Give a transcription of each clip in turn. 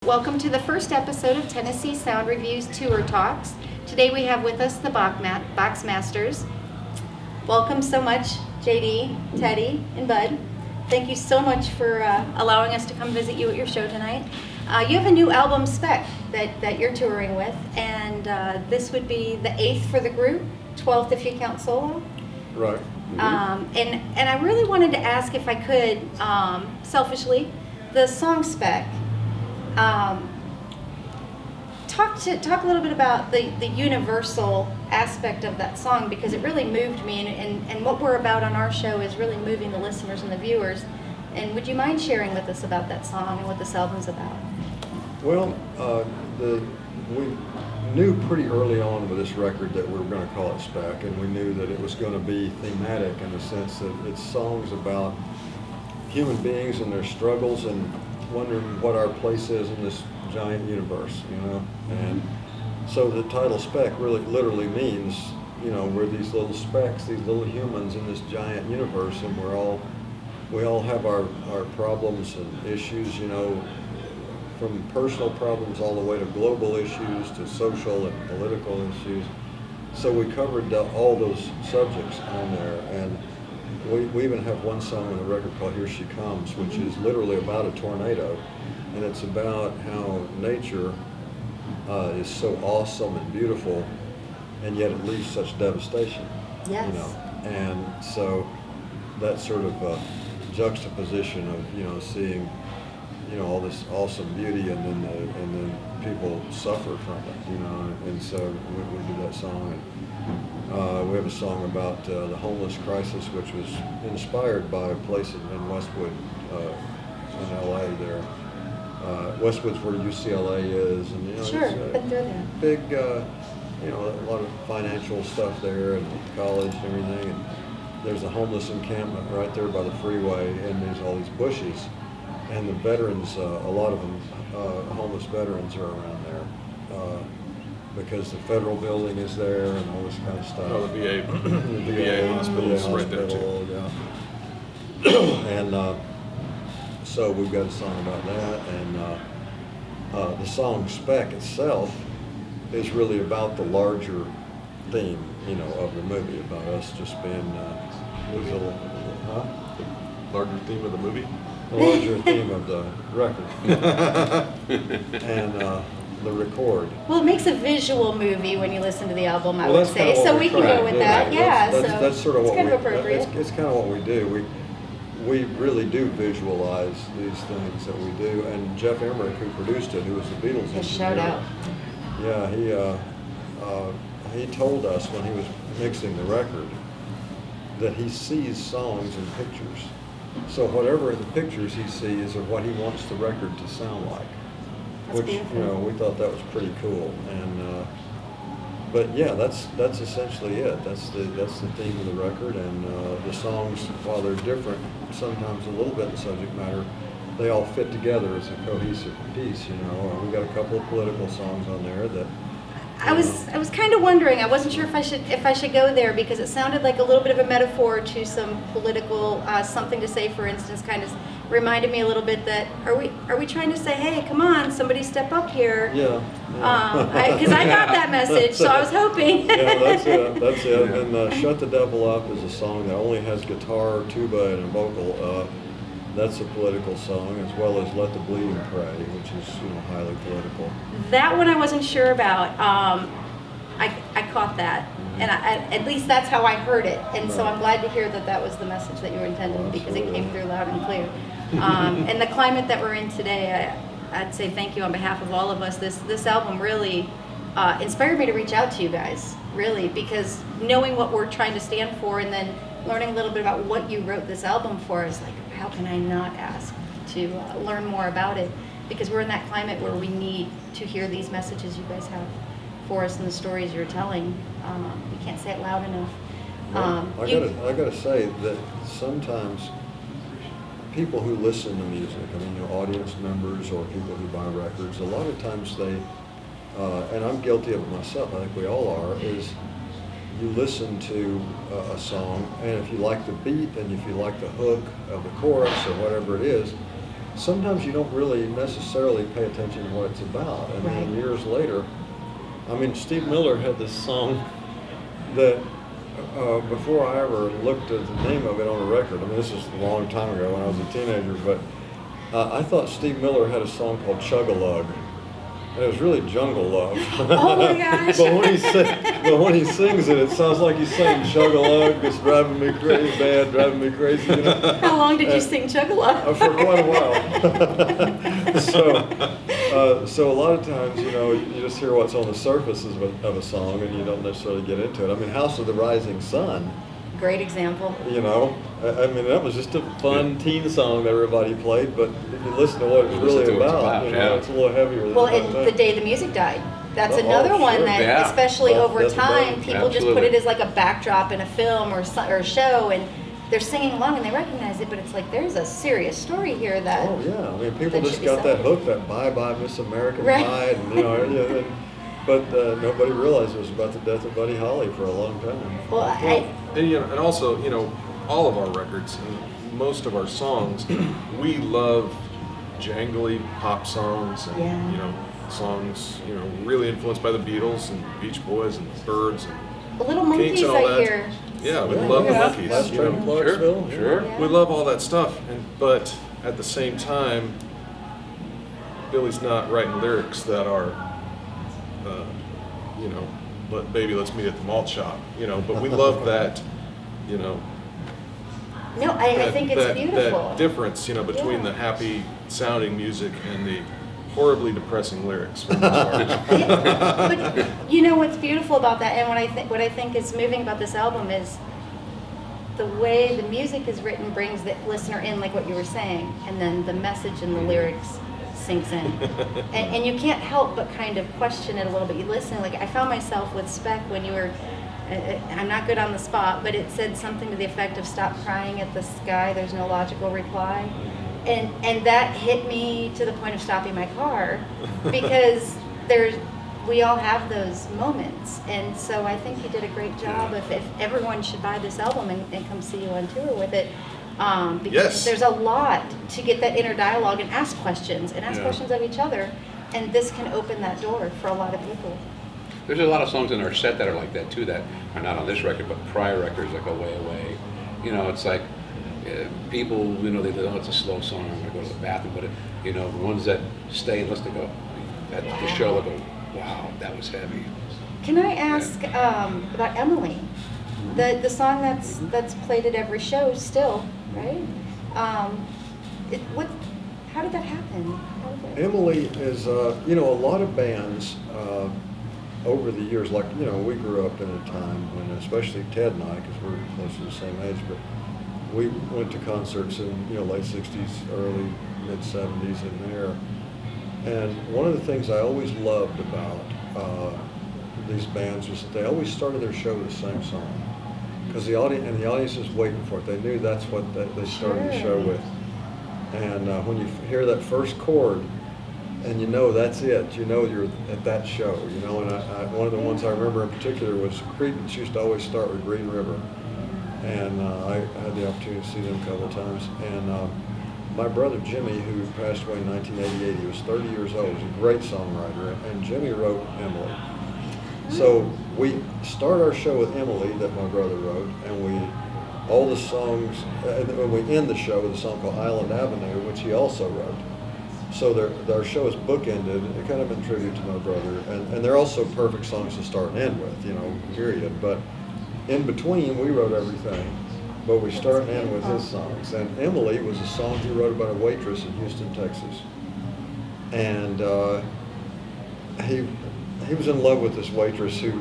Welcome to the first episode of Tennessee Sound Review's Tour Talks. Today we have with us the Boxmasters. Welcome so much, JD, Teddy, and Bud. Thank you so much for allowing us to come visit you at your show tonight. You have a new album, Speck, that you're touring with, and this would be the 8th for the group, 12th if you count solo. Right. Mm-hmm. And I really wanted to ask if I could, selfishly, the song Speck. Talk a little bit about the universal aspect of that song, because it really moved me, and what we're about on our show is really moving the listeners and the viewers. And would you mind sharing with us about that song and what this album's about? Well, we knew pretty early on with this record that we were going to call it Speck, and we knew that it was going to be thematic in the sense that it's songs about human beings and their struggles and wondering what our place is in this giant universe, you know. And so the title Speck really literally means, you know, we're these little specks, these little humans in this giant universe, and we all have our problems and issues, you know, from personal problems all the way to global issues to social and political issues. So we covered all those subjects on there, and we even have one song on the record called Here She Comes, which is literally about a tornado, and it's about how nature is so awesome and beautiful, and yet it leaves such devastation. Yes. You know, and so that sort of juxtaposition of, you know, seeing, you know, all this awesome beauty, and then people suffer from it, you know, and so we did that song. And we have a song about the homeless crisis, which was inspired by a place in Westwood, in LA there. Westwood's where UCLA is, and, you know, Sure, it's big, you know, a lot of financial stuff there, and college and everything. And there's a homeless encampment right there by the freeway, and there's all these bushes. And the veterans, a lot of them, homeless veterans are around there because the federal building is there and all this kind of stuff. Oh, the VA, the VA hospital's right there too. Yeah. And so we've got a song about that, and the song Speck itself is really about the larger theme, you know, of the movie, about us just being Larger theme of the movie? the larger theme of the record and the record. Well, it makes a visual movie when you listen to the album, I Well, would that's say. kinda what So we we can try go to with do. that. Yeah, That's sort of it's what kind we, of appropriate. It's kind of what we do. We really do visualize these things that we do. And Geoff Emerick, who produced it, who was the Beatles Engineer. Shout out. Yeah, he told us when he was mixing the record that he sees songs in pictures. So whatever the pictures he sees are what he wants the record to sound like. That's Which, beautiful. you know, we thought that was pretty cool. And but yeah, that's essentially it. That's the theme of the record, and the songs, while they're different, sometimes a little bit in subject matter, they all fit together as a cohesive piece. You know, we got a couple of political songs on there that. I was kind of wondering. I wasn't sure if I should go there, because it sounded like a little bit of a metaphor to some political something to say. For instance, kind of reminded me a little bit that are we trying to say, hey, come on, somebody step up here? Yeah. Because I got that message, so I was hoping. Yeah, that's it. That's it. Yeah. And Shut the Devil Up is a song that only has guitar, tuba, and a vocal. That's a political song, as well as Let the Bleeding Pray, which is, you know, highly political. That one I wasn't sure about. I caught that, and at least that's how I heard it. And so Right. I'm glad to hear that was the message that you were intending, Well, because it absolutely. came through loud and clear. And the climate that we're in today, I'd say thank you on behalf of all of us. This album really inspired me to reach out to you guys, really, because knowing what we're trying to stand for, and then learning a little bit about what you wrote this album for, is like, how can I not ask to learn more about it? Because we're in that climate where we need to hear these messages you guys have for us and the stories you're telling. We can't say it loud enough. I gotta say that sometimes people who listen to music, I mean, you know, audience members or people who buy records, a lot of times they, and I'm guilty of it myself, I think we all are, is you listen to a song, and if you like the beat and if you like the hook of the chorus or whatever it is, sometimes you don't really necessarily pay attention to what it's about. And then years later, I mean, Steve Miller had this song that before I ever looked at the name of it on a record, I mean, this is a long time ago when I was a teenager, but I thought Steve Miller had a song called Chug-a-Lug. And it was really Jungle Love. Oh my gosh. but when he sings it, it sounds like he's saying Chug-a-Lug, it's driving me crazy, bad, driving me crazy, you know. How long did you sing Chug-a-Lug? For quite a while. So a lot of times, you know, you just hear what's on the surface of a song and you don't necessarily get into it. I mean, House of the Rising Sun. Great example. You know, I mean, that was just a fun teen song that everybody played, but if you listen to what it's really about, you know, it's a little heavier than well, that. and The Day the Music Died. That's another one that, especially over time, people just put it as like a backdrop in a film or show, and they're singing along and they recognize it, but it's like there's a serious story here that. Oh yeah, I mean, people just got that hook, that "Bye Bye Miss American Pie," and you know, but nobody realized it was about the death of Buddy Holly for a long time. Well, and also, you know, all of our records and most of our songs, we love jangly pop songs and you know, songs, you know, really influenced by the Beatles and Beach Boys and Byrds and a little Kinks monkeys and all I that. hear. Yeah, we love the Monkees. Last Train to Clarksville. Sure. Yeah. We love all that stuff, but at the same time, Billy's not writing lyrics that are, you know, but baby, let's meet at the malt shop, you know. But we love that, you know. No, I think it's beautiful. That difference, you know, between the happy sounding music and the horribly depressing lyrics. But you know what's beautiful about that, and what I think is moving about this album is the way the music is written brings the listener in, like what you were saying, and then the message and the lyrics sinks in, and you can't help but kind of question it a little bit. You listen, like I found myself with Speck when you were. I'm not good on the spot, but it said something to the effect of "Stop crying at the sky. There's no logical reply." And that hit me to the point of stopping my car, because we all have those moments, and so I think you did a great job. If everyone should buy this album and come see you on tour with it, because there's a lot to get that inner dialogue and ask questions of each other, and this can open that door for a lot of people. There's a lot of songs in our set that are like that too, that are not on this record, but prior records that go way away. You know, it's like people, you know, they know it's a slow song, I'm going to go to the bathroom, but you know, the ones that stay and listen, to go at the show, they go, wow, that was heavy. Can I ask about Emily, the song that's played at every show still, right? How did that happen? Emily is, you know, a lot of bands over the years, like, you know, we grew up in a time when, especially Ted and I, because we're close to the same age, but we went to concerts in, you know, late 60s, early, mid 70s in there. And one of the things I always loved about these bands was that they always started their show with the same song. Because the audience is waiting for it. They knew that's what they started the show with. And when you hear that first chord, and you know that's it, you know you're at that show, you know. And one of the ones I remember in particular was Creedence used to always start with Green River. And I had the opportunity to see them a couple of times. And my brother Jimmy, who passed away in 1988, he was 30 years old, he was a great songwriter, and Jimmy wrote Emily. So we start our show with Emily that my brother wrote, and all the songs, and when we end the show with a song called Island Avenue, which he also wrote. So our show is bookended, kind of in tribute to my brother, and they're also perfect songs to start and end with, you know, period. But in between, we wrote everything, but we start and end with his songs. And Emily was a song he wrote about a waitress in Houston, Texas. And he was in love with this waitress who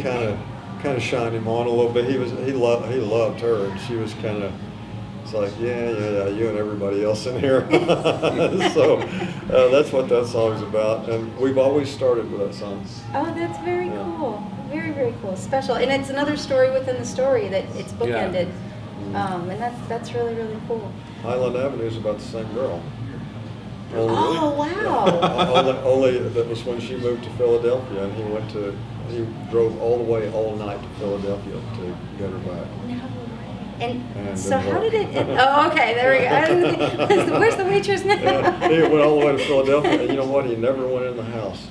kind of shined him on a little bit. He loved her, and she was kind of, it's like, yeah, you and everybody else in here. So that's what that song's about, and we've always started with that song. Oh, that's very cool. Very, very cool. Special. And it's another story within the story that it's bookended. And that's really, really cool. Highland Avenue is about the same girl. Oh, wow. Only that was when she moved to Philadelphia, and he drove all the way all night to Philadelphia to get her back. No. And so didn't how work. did it? Oh, okay, there we go. I didn't think- Where's the waitress now? Yeah, he went all the way to Philadelphia, and you know what? He never went in the house.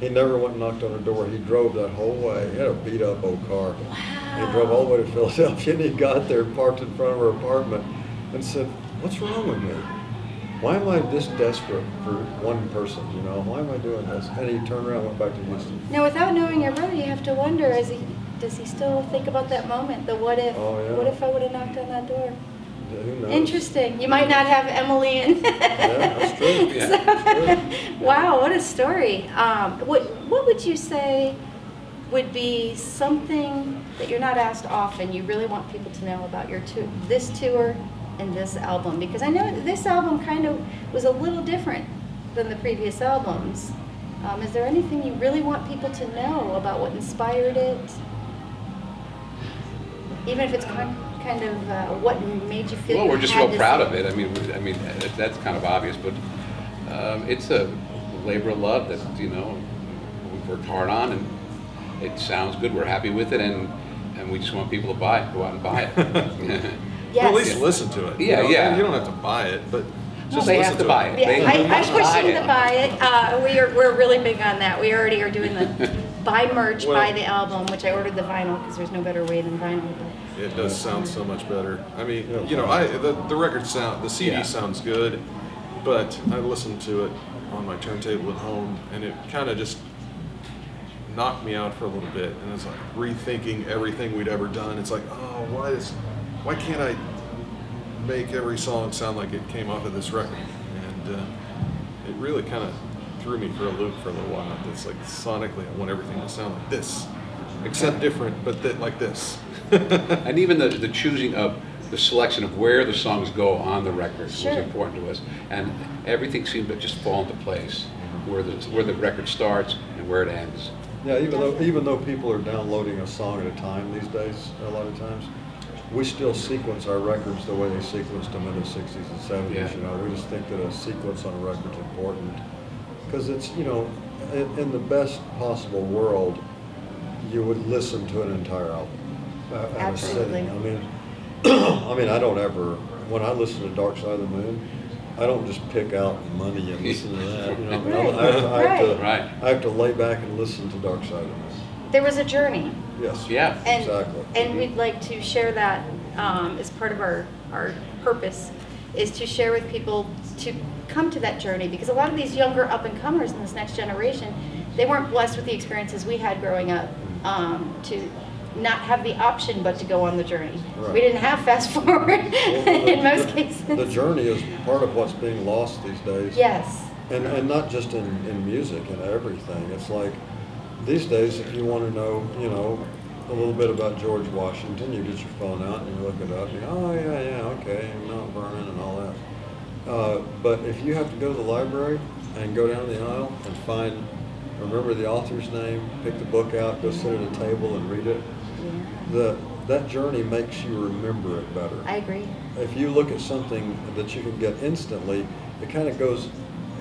He never went and knocked on her door. He drove that whole way. He had a beat-up old car. He drove all the way to Philadelphia, and he got there, parked in front of her apartment, and said, "What's wrong with me? Why am I this desperate for one person? You know, why am I doing this?" And he turned around and went back to Houston. Now, without knowing your brother, you have to wonder: does he still think about that moment? The what if? Oh, yeah. What if I would have knocked on that door? Who knows? Interesting. You might not have Emily and. Yeah, that's true. Yeah. That's true. Wow, what a story. What would you say would be something that you're not asked often you really want people to know about this tour and this album? Because I know that this album kind of was a little different than the previous albums. Is there anything you really want people to know about what inspired it? Even if it's kind of what made you feel. Well, you we're just had real to proud say of it. I mean, that's kind of obvious, but it's a labor of love that we've worked hard on, and it sounds good. We're happy with it, and we just want people to go out and buy it. Yes. Well, at least listen to it. Yeah, you know? yeah. You don't have to buy it, but No, just they listen have to to buy it. it. Yeah, They I'm must buy pushing it. to buy it. We're really big on that. We already are doing the buy merch, Well- buy the album, which I ordered the vinyl because there's no better way than vinyl. It does sound so much better. I mean, Yeah. you know, the record sound, the CD Yeah. sounds good, but I listened to it on my turntable at home, and it kind of just knocked me out for a little bit. And it's like rethinking everything we'd ever done. It's like, oh, why can't I make every song sound like it came off of this record? And it really kind of threw me for a loop for a little while. It's like sonically, I want everything to sound like this, except different, but like this. And even the choosing of the selection of where the songs go on the record Sure. was important to us, and everything seemed to just fall into place, where the record starts and where it ends. Yeah, even though people are downloading a song at a time these days, a lot of times, we still sequence our records the way they sequenced them in the 60s and 70s. Yeah. You know, we just think that a sequence on a record is important because it's, you know, in the best possible world, you would listen to an entire album. At a Absolutely. sitting. I mean, I don't ever, when I listen to Dark Side of the Moon, I don't just pick out Money and listen to that. You know, what I mean? Right. I have to lay back and listen to Dark Side of the Moon. There was a journey, Yes. Yeah. and Exactly. and we'd like to share that as part of our purpose, is to share with people to come to that journey, because a lot of these younger up and comers in this next generation, they weren't blessed with the experiences we had growing up to not have the option but to go on the journey. Right. We didn't have fast forward in most cases. The journey is part of what's being lost these days. Yes. And not just in music and everything. It's like these days, if you want to know, you know, a little bit about George Washington, you get your phone out and you look it up. You go, oh yeah, okay, and Mount Vernon and all that. But if you have to go to the library and go down the aisle and remember the author's name, pick the book out, go sit at a table and read it, that journey makes you remember it better. I agree. If you look at something that you can get instantly, it kind of goes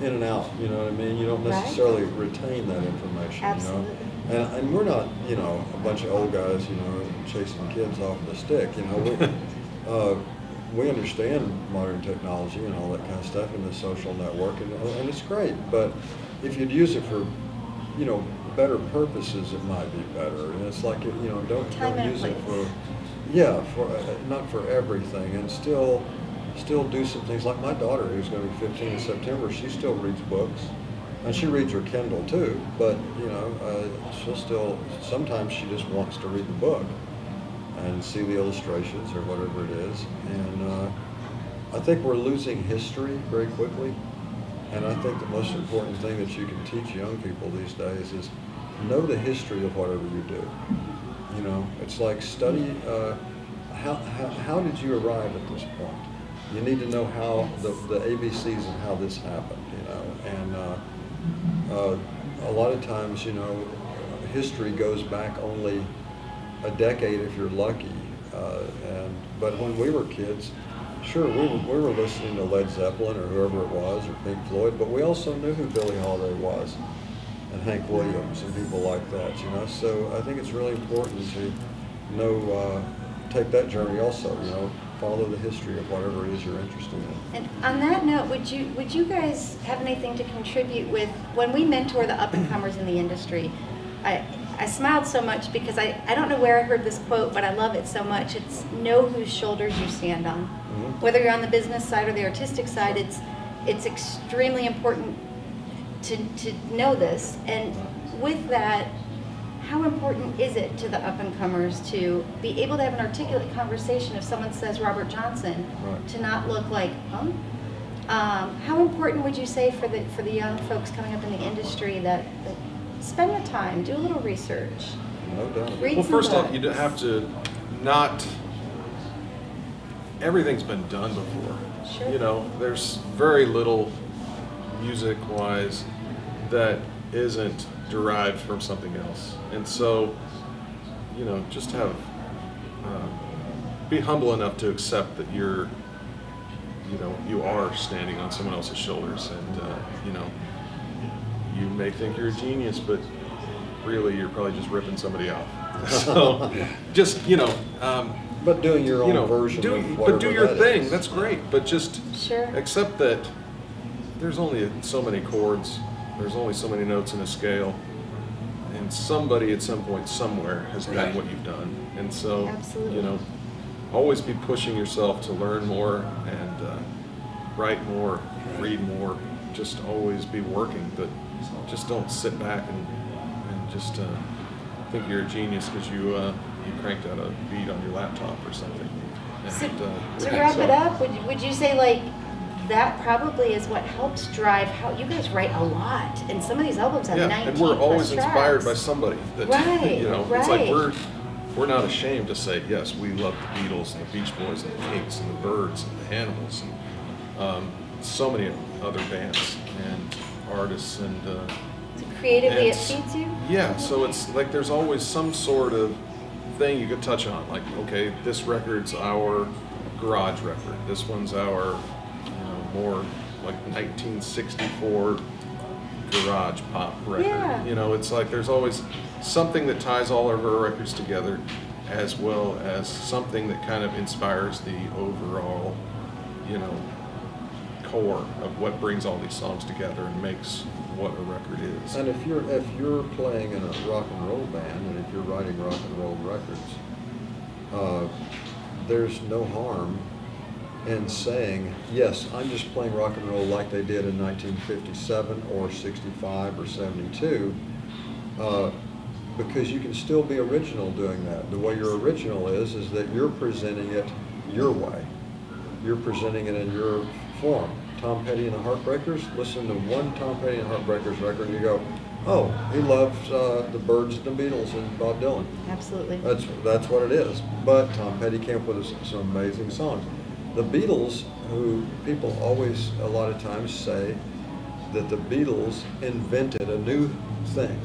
in and out, you know what I mean? You don't Right. necessarily retain that information, Absolutely. you know? And we're not, you know, a bunch of old guys, you know, chasing kids off with a stick, you know? We understand modern technology and all that kind of stuff and the social network, and it's great, but if you'd use it for, you know, better purposes, it might be better. And it's like, you know, don't Time and use it place. for not for everything, and still do some things. Like my daughter, who's going to be 15 in September, she still reads books, and she reads her Kindle too. But you know, sometimes she just wants to read the book and see the illustrations or whatever it is. And I think we're losing history very quickly. And I think the most important thing that you can teach young people these days is know the history of whatever you do. You know, it's like study, how did you arrive at this point? You need to know how the ABCs and how this happened, you know. And a lot of times, you know, history goes back only a decade if you're lucky. But when we were kids, sure, we were listening to Led Zeppelin or whoever it was, or Pink Floyd, but we also knew who Billie Holiday was, and Hank Williams and people like that, you know. So I think it's really important to know, take that journey also, follow the history of whatever it is you're interested in. And on that note, would you guys have anything to contribute with, when we mentor the up-and-comers in the industry, I smiled so much because I don't know where I heard this quote, but I love it so much. It's know whose shoulders you stand on. Mm-hmm. Whether you're on the business side or the artistic side, it's extremely important to know this. And with that, how important is it to the up-and-comers to be able to have an articulate conversation if someone says Robert Johnson, Right. to not look like, how important would you say for the young folks coming up in the industry that spend the time, do a little research, No doubt. read Well, some first off, books. you have to not. Everything's been done before. Sure. There's very little music-wise that isn't derived from something else, and so, just have be humble enough to accept that you are standing on someone else's shoulders, and you may think you're a genius, but really you're probably just ripping somebody off. So, just But doing your own version of whatever but do your that thing. is. That's great. But just Sure. accept that there's only so many chords, there's only so many notes in a scale, and somebody at some point somewhere has done Right. what you've done. And so, Absolutely. always be pushing yourself to learn more and write more, read more. Just always be working, but just don't sit back and just think you're a genius because you cranked out a beat on your laptop or something. So, And, to wrap it up, would you say that probably is what helps drive how you guys write a lot, and some of these albums have 19 and we're always plus inspired by tracks. somebody. That, Right, it's like right. we're not ashamed to say yes, we love the Beatles and the Beach Boys and the Kinks and the Byrds and the Animals and so many other bands and artists and. So creatively, it and feeds you. Yeah, so it's like there's always some sort of thing you could touch on. Like, okay, this record's our garage record. This one's our, more like 1964 garage pop record. Yeah. It's like there's always something that ties all of our records together, as well as something that kind of inspires the overall, core of what brings all these songs together and makes what a record is. And if you're playing in a rock and roll band, and if you're writing rock and roll records, there's no harm in saying, yes, I'm just playing rock and roll like they did in 1957 or 65 or 72, because you can still be original doing that. The way you're original is that you're presenting it your way. You're presenting it in your form. Tom Petty and the Heartbreakers, listen to one Tom Petty and the Heartbreakers record and you go, oh, he loves the Byrds and the Beatles and Bob Dylan. Absolutely. That's what it is. But Tom Petty came up with some amazing songs. The Beatles, who people always, a lot of times say that the Beatles invented a new thing.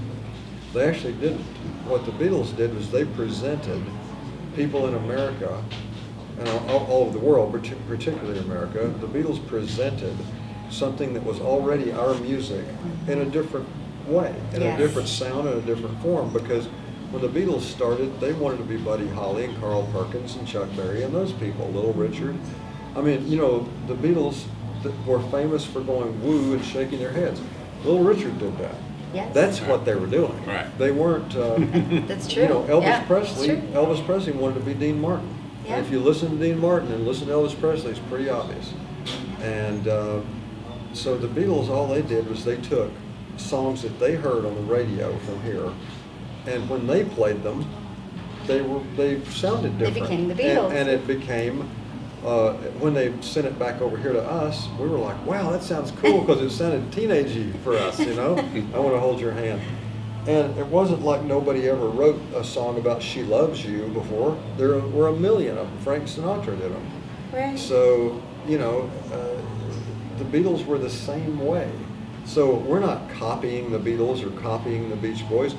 They actually didn't. What the Beatles did was they presented people in America and all over the world, particularly America, the Beatles presented something that was already our music in a different way, in Yes. a different sound, in a different form, because when the Beatles started, they wanted to be Buddy Holly and Carl Perkins and Chuck Berry and those people, Little Richard. I mean, the Beatles were famous for going woo and shaking their heads. Little Richard did that. Yes. That's what they were doing. Right. They weren't, That's true. Elvis Yeah, Presley, it's true. Elvis Presley wanted to be Dean Martin. Yeah. And if you listen to Dean Martin and listen to Elvis Presley, it's pretty obvious. And so the Beatles, all they did was they took songs that they heard on the radio from here, and when they played them, they sounded They different. became the Beatles. And it became, when they sent it back over here to us, we were like, wow, that sounds cool, because it sounded teenagey for us, I want to hold your hand. And it wasn't like nobody ever wrote a song about She Loves You before. There were a million of them. Frank Sinatra did them. Right. So, the Beatles were the same way. So we're not copying the Beatles or copying the Beach Boys.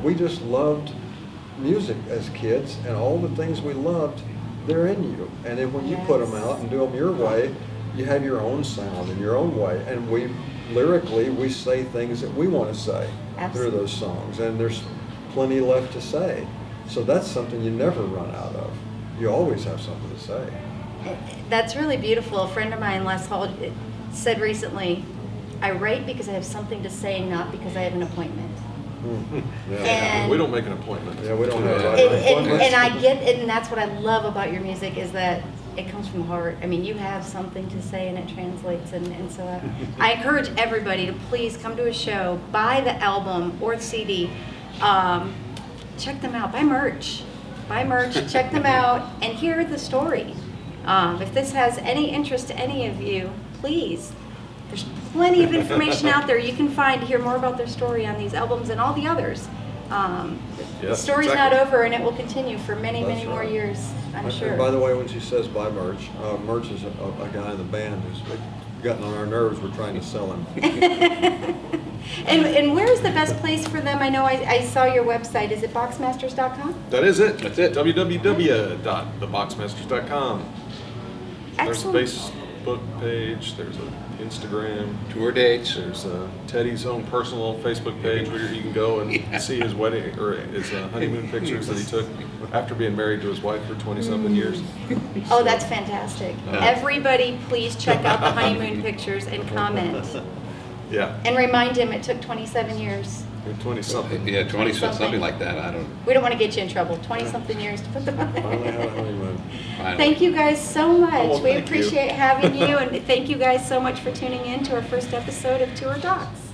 We just loved music as kids, and all the things we loved, they're in you. And then when you put them out and do them your way, you have your own sound and your own way. And lyrically, we say things that we want to say through those songs. And there's plenty left to say. So that's something you never run out of. You always have something to say. That's really beautiful. A friend of mine, Les Hall, said recently, I write because I have something to say, not because I have an appointment. Yeah. And- we don't make an appointment. Yeah, we don't have And I get it, and that's what I love about your music is that it comes from the heart. I mean, you have something to say and it translates, and so I encourage everybody to please come to a show, buy the album or the CD, check them out, buy merch, check them out, and hear the story. If this has any interest to any of you, please. There's plenty of information out there you can find to hear more about their story on these albums and all the others. The Yes, story's exactly. not over, and it will continue for many, That's many more right. years, I'm And sure. by the way, when she says buy merch, merch is a guy in the band who's gotten on our nerves. We're trying to sell him. And where's the best place for them? I know I saw your website. Is it boxmasters.com? That is it. That's it. www.theboxmasters.com. Excellent. There's a Facebook page. There's an Instagram. Tour dates. There's Teddy's own personal Facebook page where you can go and see his wedding or his honeymoon pictures that he took after being married to his wife for 20-something years. Oh, that's fantastic. Everybody, please check out the honeymoon pictures and comment. Yeah, And remind him it took 27 years. 20-something. Yeah, 20, Something. something like that. I don't. We don't want to get you in trouble. 20-something years to put them on Finally there. had a honeymoon. Finally. Thank you guys so much. well, We thank you. appreciate having you, and thank you guys so much for tuning in to our first episode of Tour Talks.